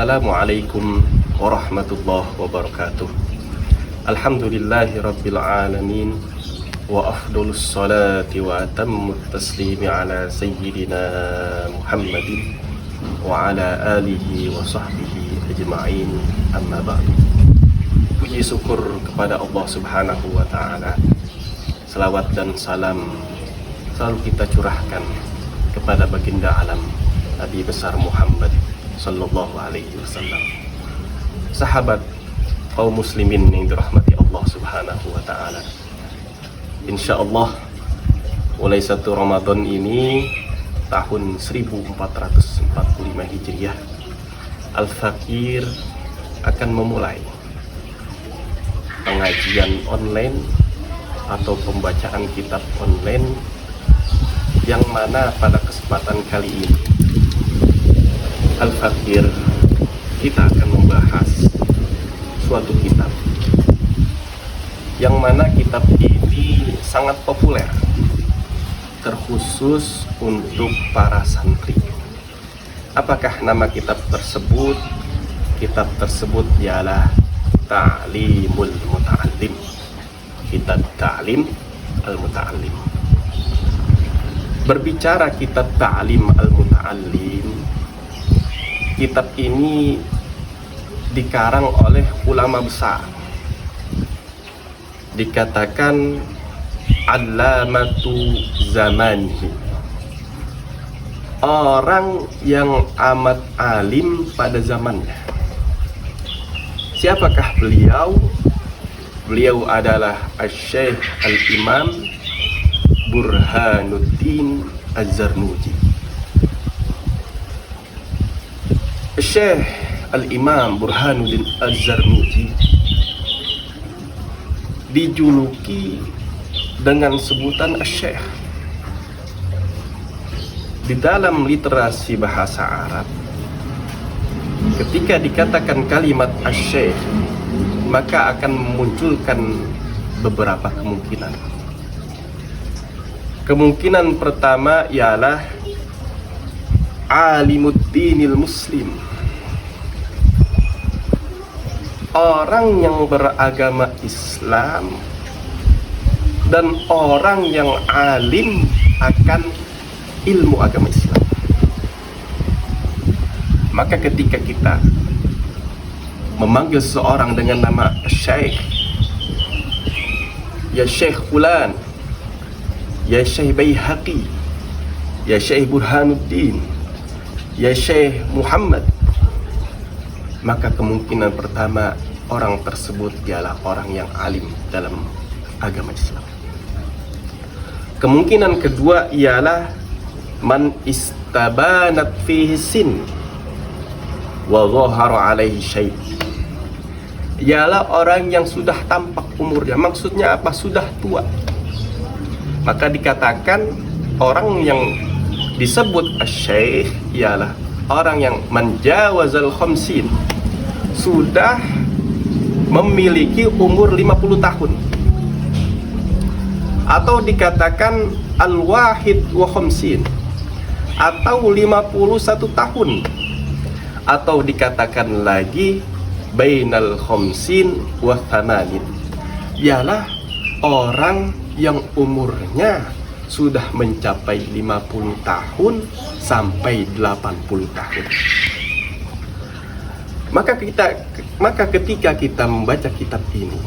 Assalamualaikum warahmatullahi wabarakatuh. Alhamdulillahi rabbil alamin. Wa afdolus salati wa atammut taslimi ala sayyidina Muhammadin wa ala alihi wa sahbihi ajma'in, amma ba'du. Puji syukur kepada Allah subhanahu wa ta'ala. Salawat dan salam selalu kita curahkan kepada baginda alam Nabi besar Muhammad sallallahu alaihi wasallam, sahabat kaum muslimin yang dirahmati Allah subhanahu wa ta'ala. Insyaallah mulai 1 Ramadan ini tahun 1445 Hijriah, Al-Fakir akan memulai pengajian online atau pembacaan kitab online, yang mana pada kesempatan kali ini Al-Fakir kita akan membahas suatu kitab yang mana kitab ini sangat populer, terkhusus untuk para santri. Apakah nama kitab tersebut? Kitab tersebut ialah Ta'limul Muta'allim, Kitab Ta'lim Al-Muta'allim. Berbicara kitab Ta'lim Al-Muta'allim, kitab ini dikarang oleh ulama besar, dikatakan Allamatu Zamanihi, orang yang amat alim pada zamannya. Siapakah beliau? Beliau adalah Asy-Syaikh Al-Imam Burhanuddin Az-Zarnuji. Syekh Al-Imam Burhanuddin Az-Zarnuji dijuluki dengan sebutan Asy-Syaikh. Di dalam literasi bahasa Arab, ketika dikatakan kalimat Asy-Syaikh, maka akan memunculkan beberapa kemungkinan. Kemungkinan pertama ialah alimuddinil muslim, orang yang beragama Islam dan orang yang alim akan ilmu agama Islam. Maka ketika kita memanggil seorang dengan nama Syekh, ya Syekh Fulan, ya Syekh Baihaqi, ya Syekh Burhanuddin, ya Syekh Muhammad, maka kemungkinan pertama orang tersebut ialah orang yang alim dalam agama Islam. Kemungkinan kedua ialah man istabanat fihi sin wa dhahara alaihi syai', ialah orang yang sudah tampak umurnya. Maksudnya apa? Sudah tua. Maka dikatakan orang yang disebut asy-syekh ialah orang yang menjawazal khamsin, sudah memiliki umur 50 tahun. Atau dikatakan al-wahid wa khamsin, atau 51 tahun. Atau dikatakan lagi bainal khamsin wa thamanin, ialah orang yang umurnya sudah mencapai 50 tahun sampai 80 tahun. Maka ketika kita membaca kitab ini,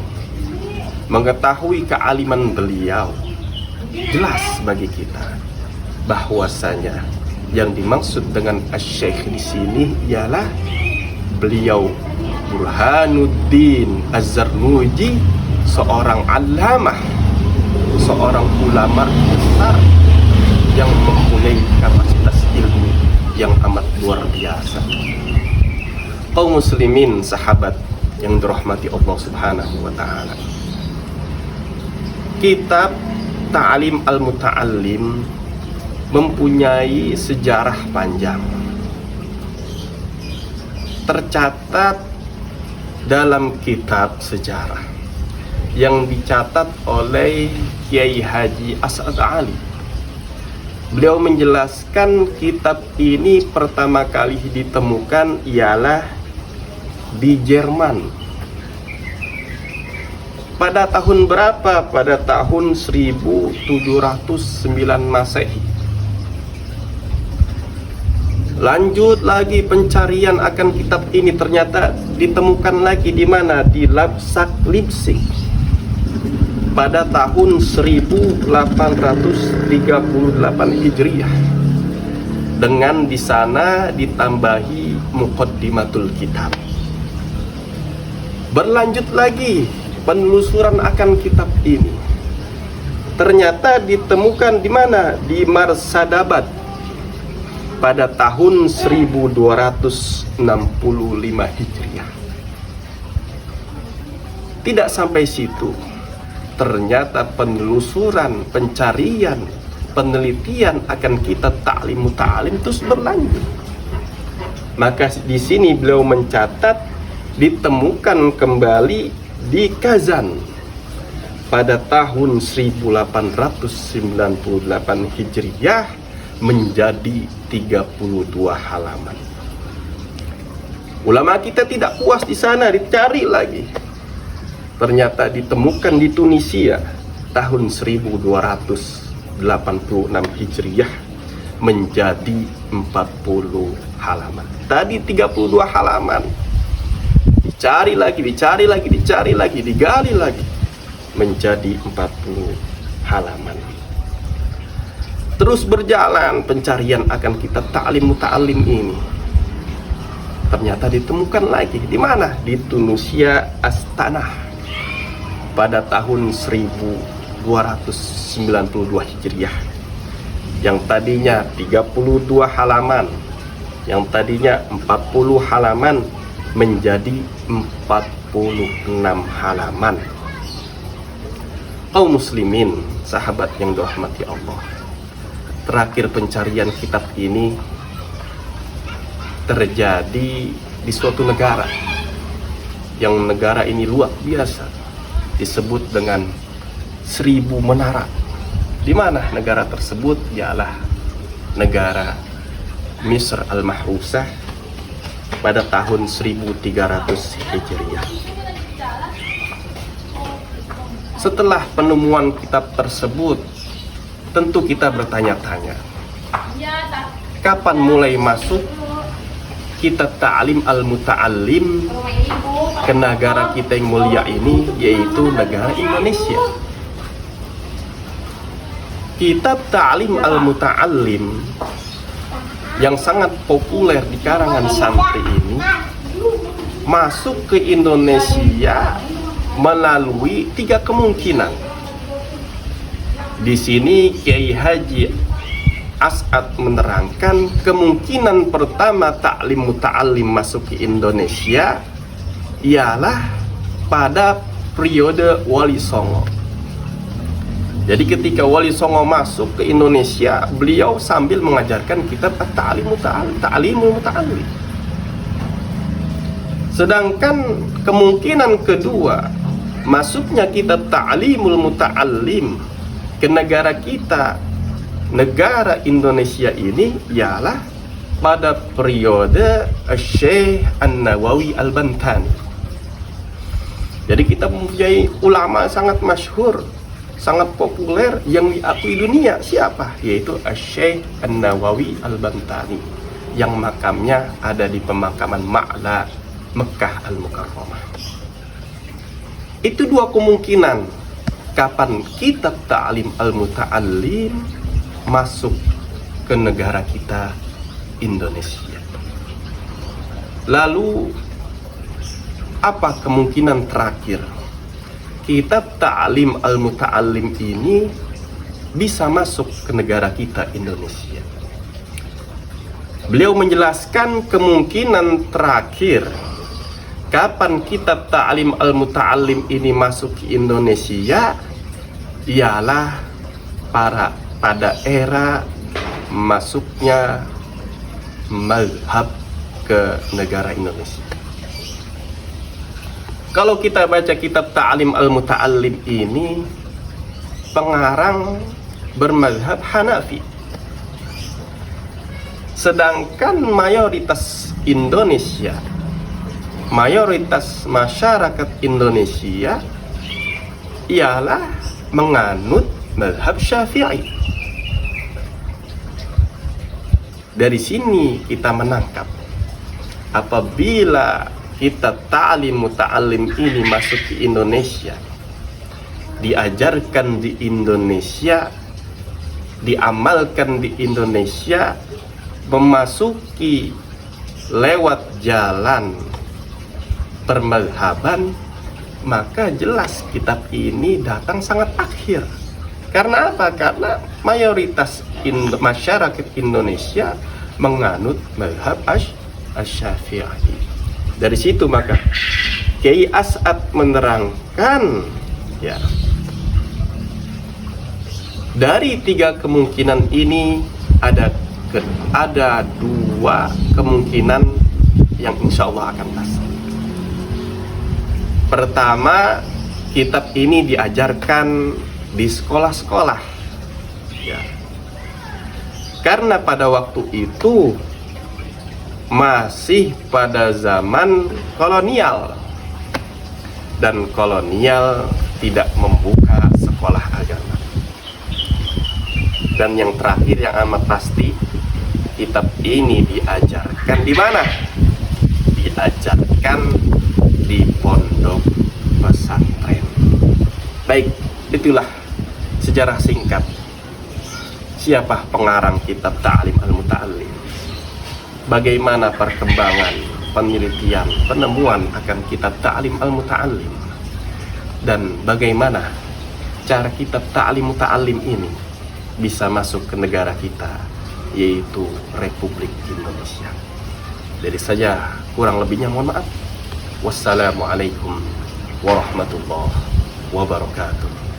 mengetahui kealiman beliau, jelas bagi kita bahwasanya yang dimaksud dengan asy-syekh di sini ialah beliau Burhanuddin Az-Zarnuji, seorang allamah, seorang ulama besar yang mempunyai kapasitas ilmu yang amat luar biasa. Kaum muslimin, sahabat yang dirahmati Allah subhanahu wa ta'ala, kitab Ta'lim Al-Muta'allim mempunyai sejarah panjang. Tercatat dalam kitab sejarah yang dicatat oleh Kiai Haji As'ad Ali. Beliau menjelaskan kitab ini pertama kali ditemukan ialah di Jerman. Pada tahun berapa? Pada tahun 1709 Masehi. Lanjut lagi pencarian akan kitab ini, ternyata ditemukan lagi di mana? Di Leipzig pada tahun 1838 Hijriah. Dengan di sana ditambahi muqaddimatul kitab. Berlanjut lagi penelusuran akan kitab ini. Ternyata ditemukan di mana? Di Marsadabad pada tahun 1265 Hijriah. Tidak sampai situ. Ternyata penelusuran, pencarian, penelitian akan kitab Ta'lim Muta'allim terus berlanjut. Maka di sini beliau mencatat ditemukan kembali di Kazan pada tahun 1898 Hijriah menjadi 32 halaman. Ulama kita tidak puas di sana, dicari lagi. Ternyata ditemukan di Tunisia tahun 1286 Hijriah menjadi 40 halaman. Tadi 32 halaman. Dicari lagi, digali lagi menjadi 40 halaman. Terus berjalan pencarian akan kitab Ta'lim Muta'allim ini. Ternyata ditemukan lagi di mana? Di Tunisia, Astana pada tahun 1292 Hijriah. Yang tadinya 32 halaman, yang tadinya 40 halaman menjadi 46 halaman. Kaum muslimin, sahabat yang dirahmati Allah, terakhir pencarian kitab ini terjadi di suatu negara, yang negara ini luar biasa, disebut dengan 1000 menara. Di mana negara tersebut? Ialah negara Misr Al-Mahrusah pada tahun 1300 Hijriah. Setelah penemuan kitab tersebut, tentu kita bertanya-tanya, kapan mulai masuk kitab Ta'lim Al-Muta'allim ke negara kita yang mulia ini, yaitu negara Indonesia. Kitab Ta'lim Al-Muta'allim yang sangat populer di kalangan santri ini masuk ke Indonesia melalui 3 kemungkinan. Di sini Kiai Haji As'ad menerangkan kemungkinan pertama Ta'lim Muta'allim masuk ke Indonesia ialah pada periode Wali Songo. Jadi ketika Wali Songo masuk ke Indonesia, beliau sambil mengajarkan kitab Ta'limul Muta'allim. Sedangkan kemungkinan kedua, masuknya kitab Ta'limul Muta'allim ke negara kita, negara Indonesia ini, ialah pada periode Syekh An-Nawawi Al-Bantani. Jadi kita mempunyai ulama sangat masyhur, sangat populer yang diakui dunia. Siapa? Yaitu Syekh An-Nawawi Al-Bantani, yang makamnya ada di pemakaman Ma'la, Mekah Al-Mukarramah. Itu 2 kemungkinan kapan kitab Ta'lim Al-Muta'allim masuk ke negara kita Indonesia. Lalu apa kemungkinan terakhir kitab Ta'lim Al-Muta'allim ini bisa masuk ke negara kita Indonesia? Beliau menjelaskan kemungkinan terakhir kapan kitab Ta'lim Al-Muta'allim ini masuk ke Indonesia ialah pada era masuknya mazhab ke negara Indonesia. Kalau kita baca kitab Ta'lim Al-Muta'allim ini, pengarang bermazhab Hanafi. Sedangkan mayoritas Indonesia mayoritas masyarakat Indonesia ialah menganut mazhab Syafi'i. Dari sini kita menangkap, apabila kita ta'lim muta'allim ini masuk ke Indonesia, diajarkan di Indonesia, diamalkan di Indonesia, memasuki lewat jalan permadhaban, maka jelas kitab ini datang sangat akhir. Karena apa? Karena mayoritas masyarakat Indonesia menganut mazhab Asy-Syafi'i. Dari situ maka Kiai As'ad menerangkan, ya, dari 3 kemungkinan ini ada 2 kemungkinan yang insya Allah akan pasti. Pertama, kitab ini diajarkan di sekolah-sekolah, ya. Karena pada waktu itu masih pada zaman kolonial, dan kolonial tidak membuka sekolah agama. Dan yang terakhir yang amat pasti, kitab ini diajarkan di mana? Diajarkan di pondok pesantren. Baik, itulah sejarah singkat siapa pengarang kitab Ta'lim al-Muta'allim, bagaimana perkembangan penelitian penemuan akan kitab Ta'lim al-Muta'allim, dan bagaimana cara kitab Ta'lim Muta'allim ini bisa masuk ke negara kita, yaitu Republik Indonesia. Jadi saja, kurang lebihnya mohon maaf. Wassalamualaikum warahmatullahi wabarakatuh.